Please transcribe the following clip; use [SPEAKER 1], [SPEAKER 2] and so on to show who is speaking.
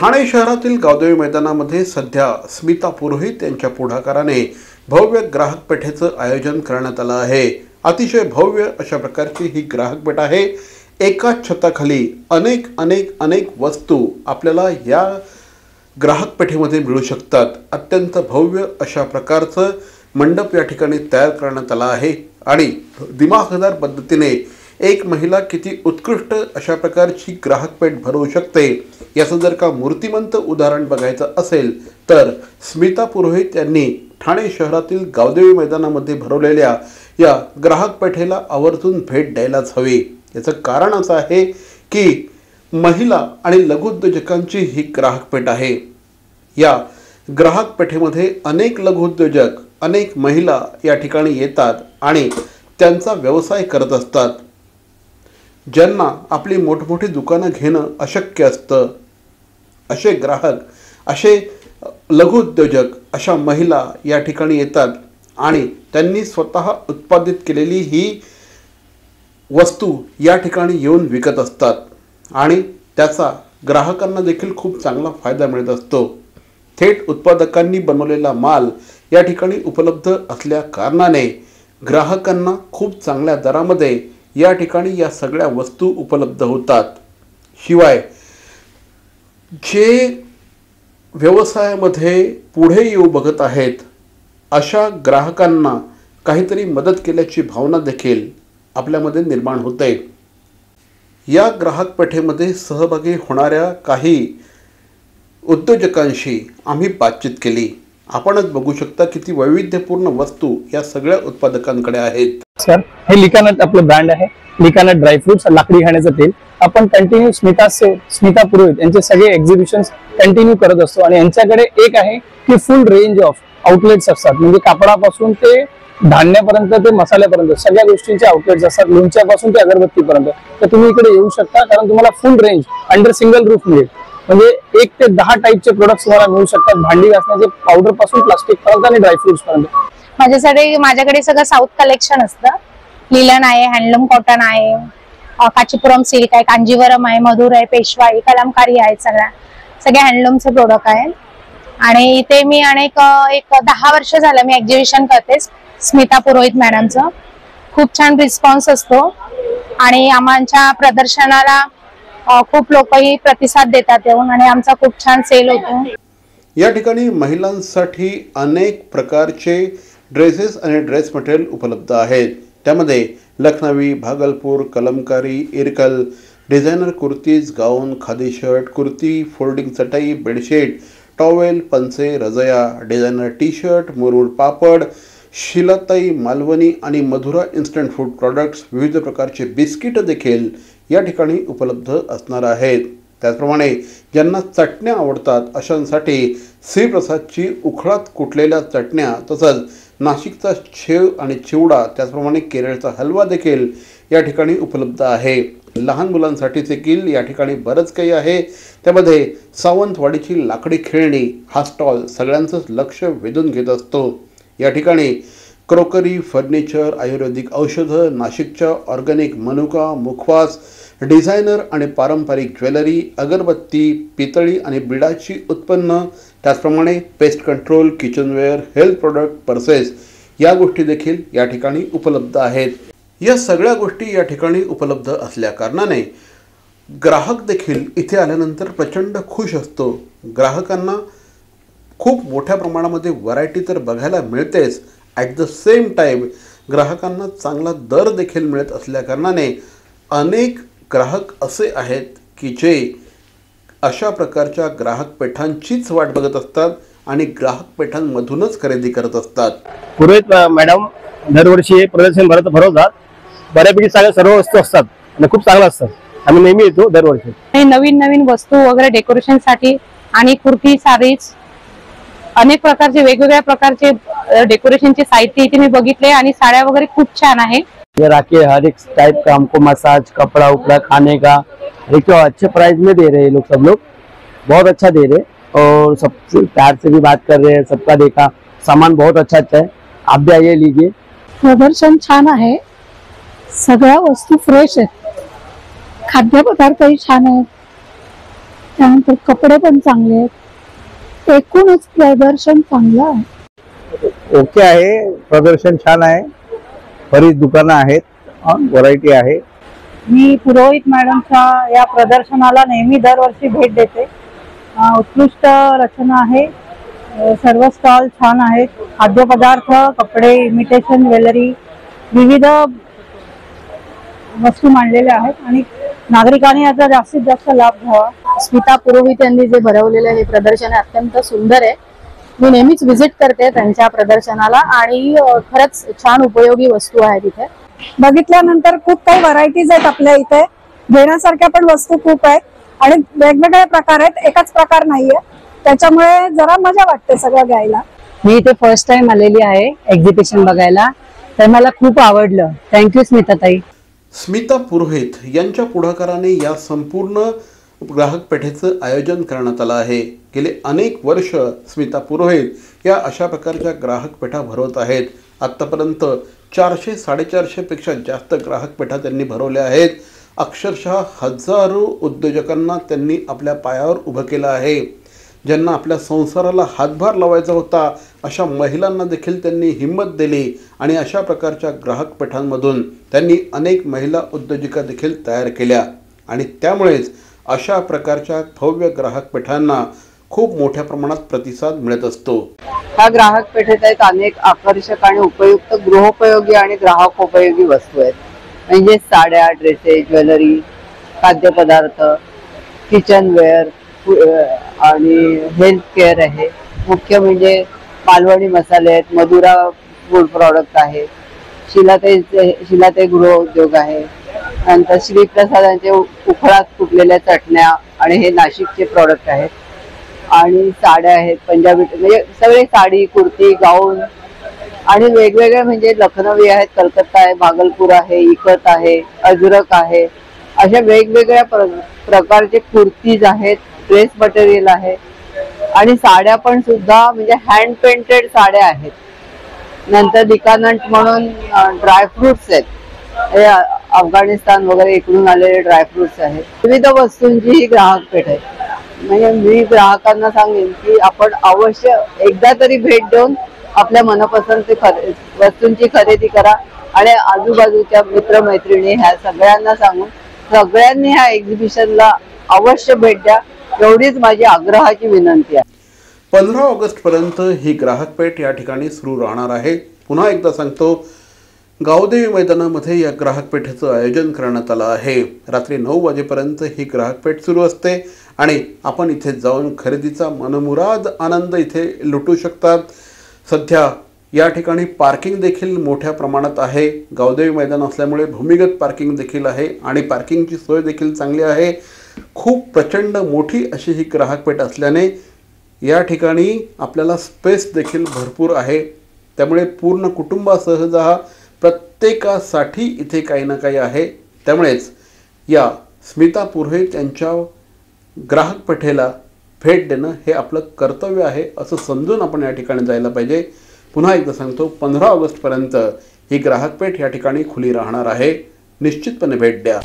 [SPEAKER 1] ठाणे शहरातील गावदेवी मैदानामध्ये सध्या स्मिता पुरोहित यांच्या पुढाकाराने भव्य ग्राहक पेठेचं आयोजन करण्यात आलं आहे। अतिशय भव्य अशा प्रकारची ही ग्राहक पेठ आहे। एकाच छताखाली अनेक अनेक अनेक वस्तू आपल्याला या ग्राहक पेठेमध्ये मिळू शकतात। अत्यंत भव्य अशा प्रकारचं मंडप या ठिकाणी तयार करण्यात आला आहे आणि दिमाखदार पद्धतीने एक महिला किती उत्कृष्ट अशा प्रकारची ग्राहक पेठ भरवू शकते याचं जर का मूर्तिमंत उदाहरण बघायचं असेल तर स्मिता पुरोहित यांनी ठाणे शहरातील गावदेवी मैदानामध्ये भरवलेल्या या ग्राहक पेठेला आवर्जून भेट द्यायलाच हवी। याचं कारण असं आहे की महिला आणि लघुउद्योजकांची ही ग्राहक पेठ आहे। या ग्राहक पेठेमध्ये अनेक लघुउद्योजक अनेक महिला या ठिकाणी येतात आणि त्यांचा व्यवसाय करत असतात। ज्यांना आपली मोठमोठी दुकानं घेणं अशक्य असतं असे ग्राहक असे लघुउद्योजक अशा महिला या ठिकाणी येतात आणि त्यांनी स्वतः उत्पादित केलेली ही वस्तू या ठिकाणी येऊन विकत असतात आणि त्याचा ग्राहकांना देखील खूप चांगला फायदा मिळत असतो। थेट उत्पादकांनी बनवलेला माल या ठिकाणी उपलब्ध असल्या कारणाने ग्राहकांना खूप चांगल्या दरामध्ये या ठिकाणी या सगळ्या वस्तू उपलब्ध होतात। शिवाय जे व्यवसायामध्ये पुढे येऊ बघत आहेत अशा ग्राहकांना काहीतरी मदत केल्याची भावना देखील आपल्यामध्ये निर्माण होते। या ग्राहक पेठेमध्ये सहभागी होणाऱ्या काही उद्योजकांशी आम्ही बातचीत केली। आपणच बघू शकता किती वैविध्यपूर्ण वस्तू या सगळ्या उत्पादकांकडे आहेत।
[SPEAKER 2] सर, हे लिकानट आपलं ब्रँड आहे। लिकानट ड्रायफ्रुट्स, लाकडी खाण्याचं तेल आपण कंटिन्यू स्मिता पुरोहित यांचे सगळे एक्झिबिशन्स कंटिन्यू करत असतो आणि यांच्याकडे एक आहे की फुल रेंज ऑफ आउटलेट्स असतात। म्हणजे कापडापासून ते धान्यापर्यंत ते मसाल्यापर्यंत सगळ्या गोष्टींचे आउटलेट्स असतात, लोणच्यापासून ते अगरबत्तीपर्यंत। तर तुम्ही इकडे येऊ शकता कारण तुम्हाला फुल रेंज अंडर सिंगल रूफ मिळेल। म्हणजे 1 ते 10 टाईपचे प्रोडक्ट्स तुम्हाला मिळू शकतात, भांडी घासण्याचे पावडर पासून प्लास्टिक पर्यंत आणि ड्रायफ्रुट्स पर्यंत।
[SPEAKER 3] माझ्याकडे सगळं साऊथ कलेक्शन असतं। लिलन आहे, हँडलूम कॉटन आहे, कांचीपुरम सिल्क आहे, कांजीवरम आहे, मधुर आहे, पेशवाई, कलमकारी आहेत, सगळे हँडलूमचे प्रोडक्ट आहेत। आणि इथे मी एक 10 वर्ष झालं मी एक्झिबिशन करते स्मिता पुरोहित मॅडमचं। खूप छान रिस्पॉन्स असतो आणि आमच्या प्रदर्शनाला खूप लोकही प्रतिसाद देतात येऊन आणि आमचा खूप छान सेल होतो।
[SPEAKER 1] या ठिकाणी महिलांसाठी अनेक प्रकारचे ड्रेसेस आणि ड्रेस मटेरियल उपलब्ध आहेत। त्यामध्ये लखनवी, भागलपूर, कलमकारी, इरकल, डिझायनर कुर्तीज, गाऊन, खादी शर्ट, कुर्ती, फोल्डिंग चटाई, बेडशीट, टॉवेल, पंचे, रजया, डिझायनर टी शर्ट, मुरुड पापड, शिलाताई, मालवणी आणि मधुरा इन्स्टंट फूड प्रॉडक्ट्स, विविध प्रकारचे बिस्किट देखील या ठिकाणी उपलब्ध असणार आहेत। त्याचप्रमाणे ज्यांना चटण्या आवडतात अशांसाठी श्रीप्रसादची उखळात कुटलेल्या चटण्या, तसंच नाशिकचा शेव आणि चिवडा, त्याचप्रमाणे केरळचा हलवा देखील या ठिकाणी उपलब्ध आहे। लहान मुलांसाठी देखील या ठिकाणी बरंच काही आहे। त्यामध्ये सावंतवाडीची लाकडी खेळणी हा स्टॉल सगळ्यांचंच लक्ष वेधून घेत असतो। या ठिकाणी क्रोकरी, फर्निचर, आयुर्वेदिक औषधं, नाशिकच्या ऑर्गॅनिक मनुका, मुखवास, डिझायनर आणि पारंपरिक ज्वेलरी, अगरबत्ती, पितळी आणि बिडाची उत्पन्न, त्याचप्रमाणे pest control, kitchenware, health product, purses या गोष्टी देखील या ठिकाणी उपलब्ध आहेत। या सगळ्या गोष्टी या ठिकाणी उपलब्ध असल्या कारणाने ग्राहक देखील इथे आल्यानंतर प्रचंड खुश असतो। ग्राहकांना खूप मोठ्या प्रमाणामध्ये व्हरायटी तर बघायला मिळतेच, ॲट द सेम टाईम ग्राहकांना चांगला दर देखील मिळत असल्या कारणाने अनेक ग्राहक असे आहेत की जे अशा प्रकारच्या ग्राहक पेठांचीच वाट बघत असतात आणि ग्राहक पेठांमधूनच खरेदी करत असतात।
[SPEAKER 2] पुरोहित मॅडम दरवर्षी हे प्रदर्शन भरवतात। बऱ्यापैकी सर्व वस्तू असतात आणि खूप चांगलं असतात। आम्ही नेहमी येतो दरवर्षी।
[SPEAKER 3] नवीन वस्तू वगैरे डेकोरेशन साठी आणि कुर्ती, साडीज, अनेक प्रकारचे वेगवेगळ्या प्रकारचे डेकोरेशनचे साहित्य इथे मी बघितले आणि साड्या वगैरे खूप छान आहे।
[SPEAKER 2] ये राखी हर एक टाइप का हमको मसाज, कपड़ा उपड़ा, खाने का एक तो अच्छे प्राइस में दे रहे हैं लोग। सब लोग बहुत अच्छा दे रहे और सबसे प्यार से भी बात कर रहे हैं। सबका देखा सामान बहुत अच्छा है, आप भी आइए लीजिए।
[SPEAKER 4] प्रदर्शन छान आहे, सगळ्या वस्तू फ्रेश आहेत, खाद्यपदार्थही छान आहेत, त्यानंतर कपडे पण चांगले आहेत, एकूणच प्रदर्शन चांगलं आहे.
[SPEAKER 5] ओके आहे, प्रदर्शन छान आहे, बरीच दुकानं आहेत, व्हरायटी आहे.
[SPEAKER 6] मी पुरोहित मॅडमच्या या प्रदर्शनाला नेहमी दरवर्षी भेट देते. उत्कृष्ट रचना आहे, सर्व स्टॉल छान आहेत, खाद्यपदार्थ, कपडे, इमिटेशन ज्वेलरी, विविध वस्तू मांडलेल्या आहेत आणि नागरिकांनी याचा जास्तीत जास्त लाभ घ्यावा.
[SPEAKER 7] स्मिता पुरोहित यांनी जे भरवलेलं हे प्रदर्शन आहे अत्यंत सुंदर आहे. मी नेहमीच व्हिजिट करते त्यांच्या प्रदर्शनाला आणि खरंच छान उपयोगी वस्तू आहेत इथे.
[SPEAKER 8] बघितल्यानंतर खूप काही व्हरायटीज आहेत आपल्या इथे, घेण्यासारख्या पण वस्तू खूप आहेत आणि वेगवेगळे प्रकार आहेत, एकच प्रकार नाहीये, त्याच्यामुळे जरा मजा वाटते सगळं घ्यायला.
[SPEAKER 6] मी इथे फर्स्ट टाइम आलेली आहे एक्झिबिशन बघायला, तर मला खूप आवडलं. थँक्यू स्मिता ताई.
[SPEAKER 1] स्मिता पुरोहित यांच्या पुढाकाराने या संपूर्ण ग्राहक पेठेचं आयोजन करण्यात आलं आहे. गेले अनेक वर्ष स्मिता पुरोहित या अशा प्रकारच्या ग्राहक पेठा भरवत आहेत. आत्तापर्यंत 400-450 पेक्षा जास्त ग्राहक पेठा त्यांनी भरवल्या आहेत. अक्षरशः हजारो उद्योजकांना त्यांनी आपल्या पायावर उभं केलं आहे. ज्यांना आपल्या संसाराला हातभार लावायचा होता अशा महिलांना देखील त्यांनी हिंमत दिली आणि अशा प्रकारच्या ग्राहक पेठांमधून त्यांनी अनेक महिला उद्योजिका देखील तयार केल्या आणि त्यामुळेच अशा प्रकारच्या भव्य ग्राहक पेठांना खूप मोठ्या प्रमाणात प्रतिसाद मिळत असतो.
[SPEAKER 9] ह्या ग्राहक पेठेत आहेत अनेक आकर्षक आणि उपयुक्त गृहोपयोगी आणि ग्राहकोपयोगी वस्तू आहेत, म्हणजे साड्या, ड्रेसेस, ज्वेलरी, खाद्यपदार्थ, किचनवेअर आणि हेल्थ केअर आहे. मुख्य म्हणजे मालवणी मसाले आहेत, मधुरा फूड प्रॉडक्ट आहे, शिलाताई गृह उद्योग आहे, नंतर श्रीप्रसादांचे उखळात कुटलेल्या चटण्या आणि हे नाशिकचे प्रॉडक्ट आहेत, आणि साड्या आहेत, पंजाबी म्हणजे सगळे साडी, कुर्ती, गाऊन आणि वेगवेगळे म्हणजे लखनवी आहेत, कलकत्ता आहे, भागलपूर आहे, इकत आहे, अजरक आहे, अशा वेगवेगळ्या प्रकारचे कुर्तीज आहेत, ड्रेस मटेरियल आहे आणि साड्या पण सुद्धा म्हणजे हँड पेंटेड साड्या आहेत. नंतर डिकानंट म्हणून ड्रायफ्रुट्स आहेत, हे अफगाणिस्तान वगैरे इकडून आलेले ड्रायफ्रुट्स आहेत. विविध वस्तूंची ही ग्राहक पेठ आहे. म्हणजे मी ग्राहकांना सांगेन की आपण अवश्य एकदा तरी भेट देऊन आपल्या मनपसंत वस्तूंची खरेदी करा आणि आजूबाजूच्या मित्रमैत्रिणी ह्या सगळ्यांना सांगून सगळ्यांनी ह्या एक्झिबिशनला अवश्य भेट द्या, एवढीच माझी आग्रहाची विनंती आहे.
[SPEAKER 1] 15 ऑगस्ट पर्यंत ही ग्राहक पेठ या ठिकाणी सुरू राहणार आहे. पुन्हा एकदा सांगतो, गावदेवी मैदानामध्ये या ग्राहक पेठेचं आयोजन करण्यात आलं आहे. रात्री 9 वाजेपर्यंत ही ग्राहक पेठ सुरू असते आणि आपण इथे जाऊन खरेदीचा मनमुराद आनंद इथे लुटू शकतात. सध्या या ठिकाणी पार्किंग देखील मोठ्या प्रमाणात आहे. गावदेवी मैदान असल्यामुळे भूमिगत पार्किंग देखील आहे आणि पार्किंगची सोय देखील चांगली आहे. खूप प्रचंड मोठी अशी ही ग्राहक पेठ असल्याने या ठिकाणी आपल्याला स्पेस देखील भरपूर आहे. त्यामुळे पूर्ण कुटुंबासह जा, प्रत्येकासाठी इथे काही ना काही आहे. त्यामुळेच या स्मिता पुरोहित यांच्या ग्राहक पेठेला भेट देणं हे आपलं कर्तव्य आहे असं समजून आपण या ठिकाणी जायला पाहिजे. पुन्हा एकदा सांगतो, 15 ऑगस्टपर्यंत ही ग्राहक पेठ या ठिकाणी खुली राहणार आहे. निश्चितपणे भेट द्या.